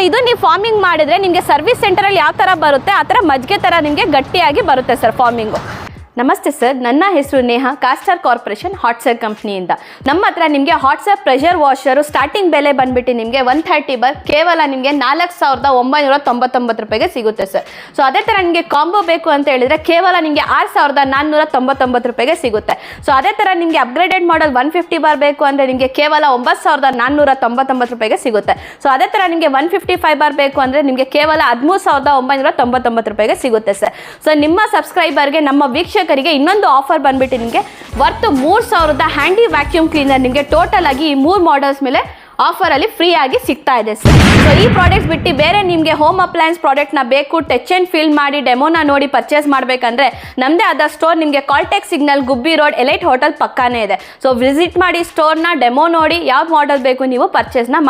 ಇದು ನೀವು ಫಾರ್ಮಿಂಗ್ ಮಾಡಿದ್ರೆ ನಿಮಗೆ ಸರ್ವಿಸ್ ಸೆಂಟರಲ್ಲಿ ಯಾವ ಥರ ಬರುತ್ತೆ ಆ ಥರ ಮಜ್ಜಿಗೆ ಥರ ನಿಮಗೆ ಗಟ್ಟಿಯಾಗಿ ಬರುತ್ತೆ ಸರ್ ಫಾರ್ಮಿಂಗು. ನಮಸ್ತೆ ಸರ್, ನನ್ನ ಹೆಸರು ನೇಹಾ, ಕಾಸ್ಟರ್ ಕಾರ್ಪೊರೇಷನ್ ಹಾಟ್ಸರ್ ಕಂಪ್ನಿಯಿಂದ. ನಮ್ಮ ಹತ್ರ ನಿಮಗೆ ಹಾಟ್ಸರ್ ಪ್ರೆಷರ್ ವಾಷರು ಸ್ಟಾರ್ಟಿಂಗ್ ಬೆಲೆ ಬಂದುಬಿಟ್ಟು ನಿಮಗೆ 130 ಬಾರ್ ಕೇವಲ ನಿಮಗೆ 4,999 ರೂಪಾಯಿಗೆ ಸಿಗುತ್ತೆ ಸರ್. ಸೊ ಅದೇ ಥರ ನಿಮಗೆ ಕಾಂಬೋ ಬೇಕು ಅಂತ ಹೇಳಿದರೆ ಕೇವಲ ನಿಮಗೆ 6,499 ರೂಪಾಯಿಗೆ ಸಿಗುತ್ತೆ. ಸೊ ಅದೇ ಥರ ನಿಮಗೆ ಅಪ್ಗ್ರೇಡೆಡ್ ಮಾಡಲ್ 150 ಬಾರ್ ಬೇಕು ಅಂದರೆ ನಿಮಗೆ ಕೇವಲ 9,499 ರೂಪಾಯಿಗೆ ಸಿಗುತ್ತೆ. ಸೊ ಅದೇ ಥರ ನಿಮಗೆ 155 ಬಾರ್ ಬೇಕು ಅಂದರೆ ನಿಮಗೆ ಕೇವಲ 13,999 ರೂಪಾಯಿಗೆ ಸಿಗುತ್ತೆ ಸರ್. ಸೊ ನಿಮ್ಮ ಸಬ್ಸ್ಕ್ರೈಬರ್ಗೆ, ನಮ್ಮ ವೀಕ್ಷಕರಿಗೆ ಇನ್ನೊಂದು ಆಫರ್ ಬಂದ್ಬಿಟ್ಟು ನಿಮಗೆ ವರ್ತ್ 3,000 ಹ್ಯಾಂಡಿ ವ್ಯಾಕ್ಯೂಮ್ ಕ್ಲೀನರ್ ನಿಮಗೆ ಟೋಟಲ್ ಆಗಿ ಈ 3 ಮಾಡೆಲ್ಸ್ ಮೇಲೆ ಆಫರಲ್ಲಿ ಫ್ರೀ ಆಗಿ ಸಿಗ್ತಾ ಇದೆ ಸರ್. ಸೊ ಈ ಪ್ರಾಡಕ್ಟ್ಸ್ ಬಿಟ್ಟು ಬೇರೆ ನಿಮಗೆ ಹೋಮ್ ಅಪ್ಲಯನ್ಸ್ ಪ್ರಾಡಕ್ಟ್ನ ಬೇಕು ಟಚ್ ಆ್ಯಂಡ್ ಫೀಲ್ ಮಾಡಿ ಡೆಮೋನ ನೋಡಿ ಪರ್ಚೇಸ್ ಮಾಡಬೇಕಂದ್ರೆ ನಮ್ಮದೇ ಆದ ಸ್ಟೋರ್ ನಿಮಗೆ ಕಾಲ್ಟೆಕ್ ಸಿಗ್ನಲ್, ಗುಬ್ಬಿ ರೋಡ್, ಎಲೈಟ್ ಹೋಟೆಲ್ ಪಕ್ಕಾನೇ ಇದೆ. ಸೊ ವಿಸಿಟ್ ಮಾಡಿ ಸ್ಟೋರ್ನ, ಡೆಮೋ ನೋಡಿ ಯಾವ ಮಾಡೆಲ್ ಬೇಕು ನೀವು ಪರ್ಚೇಸ್ನ ಮಾಡಿ.